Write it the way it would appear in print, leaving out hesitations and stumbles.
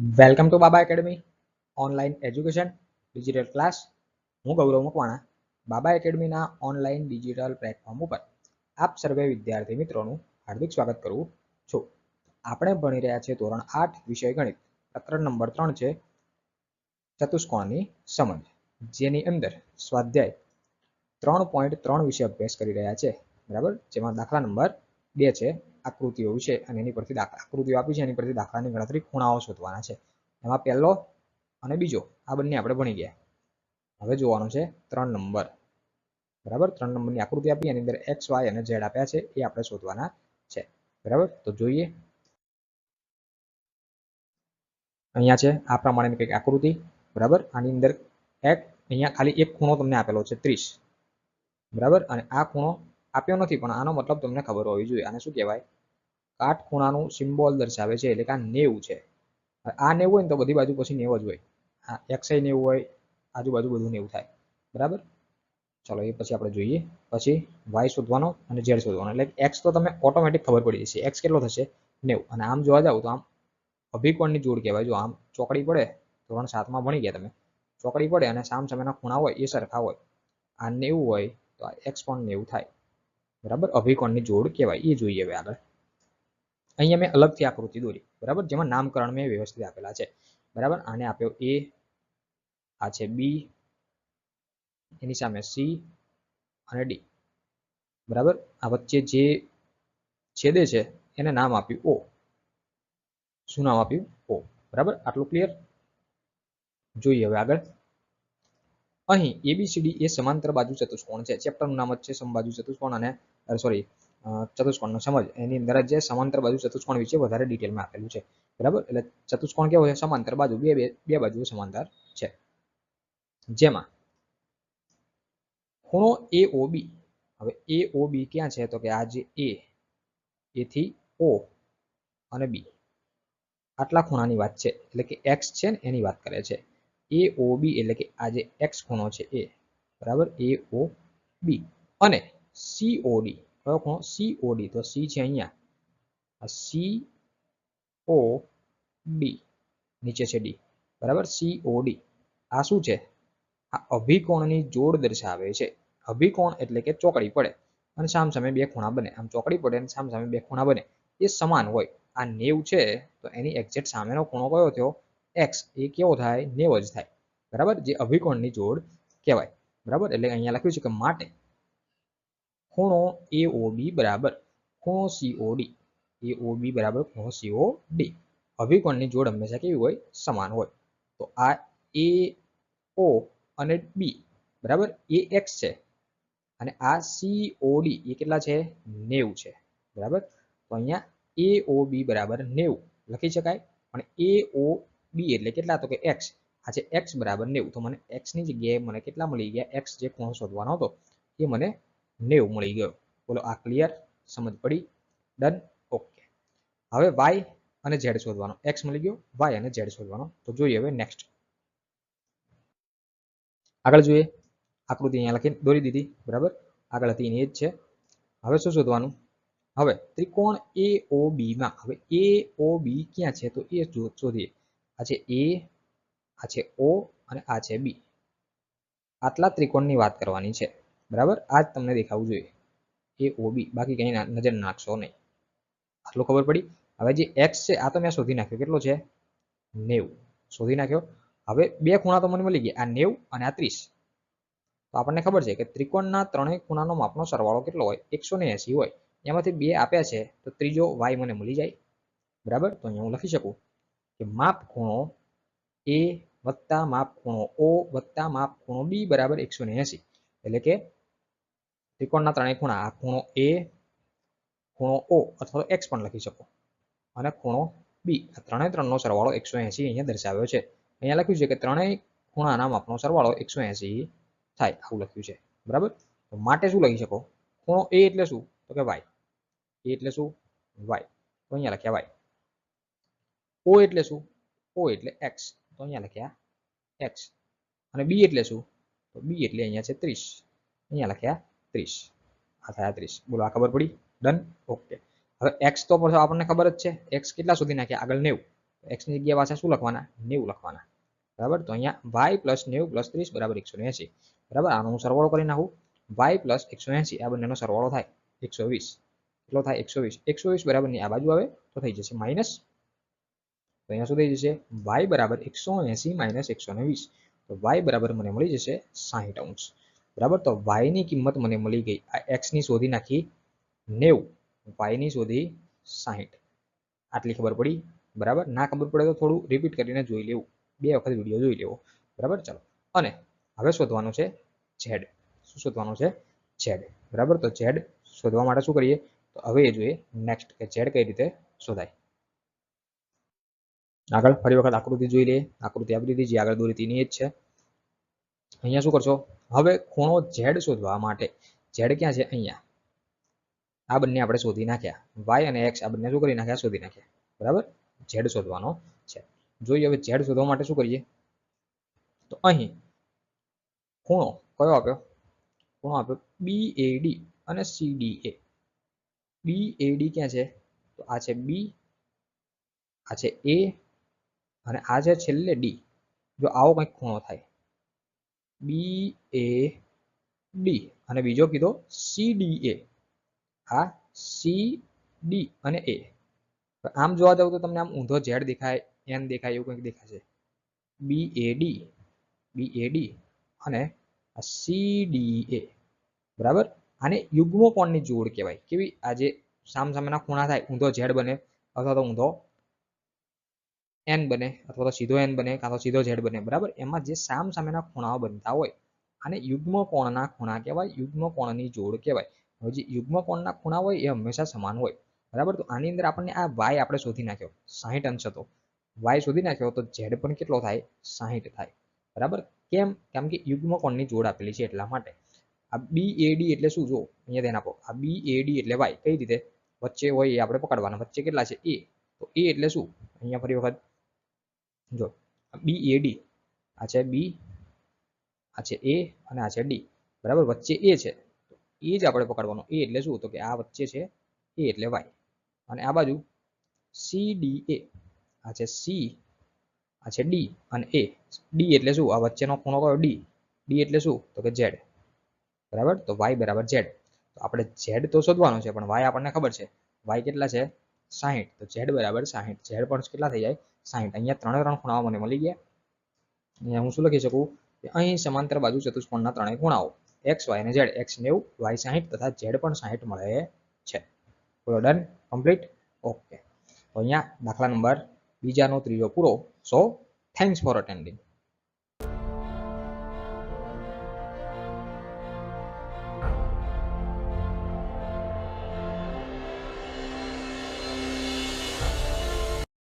Welcome to Baba academy online education digital class. હું ગૌરવ મકવાણા બાબા એકેડમીના online digital platform ઉપર આપ સર્વે વિદ્યાર્થી મિત્રોનું હાર્દિક સ્વાગત કરું છું. આપણે ભણી રહ્યા છીએ ધોરણ 8 વિષય ગણિત, પ્રકરણ નંબર 3 છે ચતુષ્કોણની સમજ, જેની અંદર સ્વાધ્યાય 3.3 વિશે અભ્યાસ કરી રહ્યા છે. બરાબર, જેમાં દાખલા નંબર 2 છે આકૃતિઓ વિશે, અને એની પરથી આકૃતિઓ આપી છે, એની પરથી દાખલાની ગણતરી ખૂણાઓ શોધવાના છે. એમાં પહેલો અને બીજો આ બંને આપણે ભણી ગયા. હવે જોવાનું છે 3 નંબર. બરાબર, 3 નંબરની આકૃતિ આપી, એની અંદર એક્સ વાય અને ઝેડ આપ્યા છે, એ આપણે શોધવાના છે. બરાબર, તો જોઈએ. અહીંયા છે આ પ્રમાણેની કંઈક આકૃતિ. બરાબર, આની અંદર અહીંયા ખાલી એક ખૂણો તમને આપેલો છે 30. બરાબર, અને આ ખૂણો આપ્યો નથી, પણ આનો મતલબ તમને ખબર હોવી જોઈએ. આને શું કહેવાય? કાટખૂણાનું સિમ્બોલ દર્શાવે છે, એટલે કે આ 90 છે. આ 90 હોય ને તો બધી બાજુ પછી 90 જ હોય. આ એક્સ 90 હોય, આજુબાજુ બધું 90 થાય. બરાબર, ચલો એ પછી આપણે જોઈએ. પછી વાય શોધવાનો અને ઝેડ શોધવાનો. એટલે એક્સ તો તમે ઓટોમેટિક ખબર પડી જશે, એક્સ કેટલો થશે 90. અને આમ જોવા જાવ તો આમ અભિકોણની જોડ કહેવાય. જો આમ ચોકડી પડે, ધોરણ 7માં ભણી ગયા તમે, ચોકડી પડે અને સામસામેના ખૂણા હોય એ સરખા હોય, આ 90 હોય તો આ એક્સ પણ 90 થાય. બરાબર, અભિકોણની જોડ કહેવાય. એ જોઈએ હવે આગળ. અહીંયા મેં અલગથી આકૃતિ દોરી. બરાબર, જેમાં નામકરણ મેં વ્યવસ્થિત આપેલા છે. બરાબર, આને આપ્યો એ, આ છે બી, એની સામે સી અને ડી. બરાબર, આ વચ્ચે જે છેદે છે એને નામ આપ્યું ઓ. શું નામ આપ્યું? ઓ. બરાબર, આટલું ક્લિયર. જોઈએ હવે આગળ. અહીં એબીસીડી એ સમાંતર બાજુ ચતુષ્કોણ છે. ચેપ્ટરનું નામ જ છે સમબાજુ ચતુષ્કોણ, અને સોરી ચતુષ્કોણનો સમજ. એની અંદર જે સમાંતર બાજુ ચતુષ્કોણ વિશે વધારે ડિટેલમાં આપેલું છે. બરાબર, એટલે ચતુષ્કોણ કેવો છે? સમાંતર બાજુ, બે બાજુઓ સમાંતર છે. જેમાં ખૂણો એઓબી, હવે એઓબી ક્યાં છે? તો કે આ જે એથી ઓ અને બી, આટલા ખૂણાની વાત છે. એટલે કે એક્સ છે ને એની વાત કરે છે. એઓબી એટલે કે આ જે એક્સ ખૂણો છે એ. બરાબર, એઓબી. અને સીઓડી, કયો ખૂણો? સીઓડી. તો સી છે અહીંયા, સી ઓ ડી, નીચે છે ડી. બરાબર, સીઓડી આ શું છે? આ અભિકોણની જોડ દર્શાવે છે. અભિકોણ એટલે કે ચોકડી પડે અને સામસામે બે ખૂણા બને. આમ ચોકડી પડે અને સામસામે બે ખૂણા બને, એ સમાન હોય. આ 90 છે તો એની એક્ઝેક્ટ સામેનો ખૂણો કયો થયો? એક્સ. એ કેવો થાય? 90 જ થાય. બરાબર, જે અભિકોણની જોડ કહેવાય. બરાબર, એટલે અહીંયા લખ્યું છે કે માટે ખૂણો એઓબી બરાબર ખૂણો સીઓડી. એઓબી બરાબર ખૂણો સીઓડી. અભિકોણની જોડ હંમેશા કેવી હોય? સમાન હોય. તો આ એ ઓ અને બી, બરાબર, એ એક્સ છે અને આ સીઓડી એ કેટલા છે? 90 છે. બરાબર, તો અહીંયા એઓબી બરાબર 90 લખી શકાય. પણ એઓબી એટલે કેટલા? તો કે એક્સ. આ છે એક્સ બરાબર 90. તો મને એક્સ ની જગ્યાએ મને કેટલા મળી ગયા? એક્સ જે ખૂણો શોધવાનો હતો એ મને 90 મળી ગયો. બોલો, આ ક્લિયર? સમજ પડી? ડન. ઓકે. હવે વાય અને ઝેડ શોધવાનો. એક્સ મળી ગયો, વાય અને ઝેડ શોધવાનો. તો જોઈએ હવે નેક્સ્ટ. આગળ જોઈએ. આકૃતિ અહીંયા લખી દોરી દીધી. બરાબર, આગળ હતી એની એ જ છે. હવે શું શોધવાનું? હવે ત્રિકોણ એઓબી માં, હવે એઓબી ક્યાં છે? તો એ શોધીએ. આ છે એ, આ છે ઓ અને આ છે બી. આટલા ત્રિકોણની વાત કરવાની છે. બરાબર, આ જ તમને દેખાવું જોઈએ, એઓબી. બાકી કઈ નજર નાખશો નહીં. આટલું ખબર પડી? હવે જે એક્સ છે આ તો મેં શોધી નાખ્યો. કેટલો છે? 90. શોધી નાખ્યો. હવે બે ખૂણા તો મને મળી ગયા, આ 90 અને આ 30. તો આપણને ખબર છે કે ત્રિકોણના ત્રણેય ખૂણાનો માપનો સરવાળો કેટલો હોય? 180 હોય. એમાંથી બે આપ્યા છે તો ત્રીજો વાય મને મળી જાય. બરાબર, તો અહીંયા હું લખી શકું કે માપ ખૂણો એ વત્તા માપ ખૂણો ઓ વત્તા માપ ખૂણો બી બરાબર 180. એટલે કે ત્રિકોણના ત્રણેય ખૂણા, આ ખૂણો એ, ખૂણો ઓ અથવા એક્સ પણ લખી શકો, અને ખૂણો બી, આ ત્રણનો સરવાળો 180 અહીંયા દર્શાવ્યો છે. અહીંયા લખ્યું છે કે ત્રણેય ખૂણાના માપનો સરવાળો 180 થાય, આવું લખ્યું છે. બરાબર, તો માટે શું લખી શકો? ખૂણો એ એટલે શું? તો કે વાય. એ એટલે શું? વાય. તો અહીંયા લખ્યા વાય. ઓ એટલે શું? ઓ એટલે એક્સ. તો અહીંયા લખ્યા એક્સ. અને બી એટલે શું? તો બી એટલે અહીંયા છે 30. અહીંયા લખ્યા 30. આ થયા 30. બોલો, આ ખબર પડી? ડન. ઓકે. હવે એક્સ તો આપણને ખબર જ છે. એક્સ કેટલા સુધી નાખ્યા? આગળ 90. એક્સની જગ્યાએ પાછા શું લખવાના 90 લખવાના બરાબર તો અહીંયા y + 90 + 30 = 180 બરાબર આનો હું સરવાળો કરી નાખું y + 180 આ બંનેનો સરવાળો થાય 120 કેટલો થાય 120 120 બરાબરની આ બાજુ આવે તો થઈ જશે માઈનસ તો અહીંયા શું થઈ જશે y બરાબર 180 માઈનસ 120 તો y બરાબર મને મળી જશે 60 અંશ બરાબર તો y ની કિંમત મને મળી ગઈ આ x ની શોધી નાખી 90 y ની શોધી 60 આટલી ખબર પડી બરાબર ના ખબર પડે તો થોડું રિપીટ કરીને જોઈ લેવું બે વખત વિડીયો જોઈ લેવો બરાબર ચાલો અને હવે શોધવાનું છે z શું શોધવાનું છે z બરાબર તો z શોધવા માટે શું કરીએ તો હવે એ જોઈએ નેક્સ્ટ કે z કઈ રીતે શોધાય આગળ ફરી વખત આકૃતિ જોઈ લઈએ આકૃતિ આપી દીધી જે આગળ દોરી તેની જ છે અહીંયા શું કરશો હવે ખૂણો z શોધવા માટે z ક્યાં છે અહીંયા આ બંને આપણે શોધી નાખ્યા y અને x આ બંને શું કરી નાખ્યા શોધી નાખ્યા બરાબર z શોધવાનો છે જોઈએ હવે z શોધવા માટે શું કરીએ તો અહીં ખૂણો કયો આપ્યો ખૂણો આપ્યો BAD અને CDA BAD ક્યાં છે તો આ છે B આ છે A અને આ છે છેલ્લે D જો આવો કંઈક ખૂણો થાય BAD અને બીજો કીધો CDA આ CD અને A આમ જોવા જાવ તો તમને આમ ઊંધો z દેખાય n દેખાય એવું કંઈક દેખાશે BAD અને CDA બરાબર આને યુગ્મ કોણની જોડ કહેવાય કેવી આજે સામસામેના ખૂણા થાય ઊંધો z બને અથવા તો ઊંધો n બને અથવા તો સીધો n બને કાં તો સીધો z બને બરાબર એમાં જે સામસામેના ખૂણાઓ બનતા હોય આને યુગ્મ કોણના ખૂણા કહેવાય યુગ્મ કોણની જોડ કહેવાય હવે જે યુગ્મ કોણના ખૂણા હોય એ હંમેશા સમાન હોય બરાબર તો આની અંદર આપણને આ y આપણે શોધી નાખ્યો 60 અંશ હતો y શોધી નાખ્યો તો z પણ કેટલો થાય 60 થાય બરાબર કેમ કે યુગ્મ કોણની જોડ આપેલી છે એટલા માટે આ BAD એટલે શું જો અહીંયા ધ્યાન આપો આ BAD એટલે y કઈ રીતે વચ્ચે હોય એ આપણે પકડવાના વચ્ચે કેટલા છે a તો a એટલે શું અહીંયા ફરી વખત જો BAD આ છે B આ છે A અને આ છે D બરાબર વચ્ચે a છે તો એ જ આપણે પકડવાનો a એટલે શું તો કે આ વચ્ચે છે a એટલે y અને આ બાજુ CDA આ છે C આ છે D અને A D એટલે શું આ વચ્ચેનો ખૂણો કયો D એટલે શું તો કે z બરાબર તો y બરાબર z તો આપણે z તો શોધવાનો છે પણ y આપણને ખબર છે y કેટલા છે 60 તો z બરાબર 60 z પણ કેટલા થઈ જાય 60 અહીંયા ત્રણ ખૂણાઓ મને મળી ગયા અહીંયા હું શું લખી શકું કે અહીં સમાંતર બાજુ ચતુષ્કોણના ત્રણેય ખૂણાઓ x y અને z x 90 y 60 તથા z પણ 60 મળે છે બોલો ડન કમ્પ્લીટ ઓકે તો અહીંયા દાખલા નંબર બીજાનો ત્રીજો પૂરો સો થેન્ક્સ ફોર અટેન્ડિંગ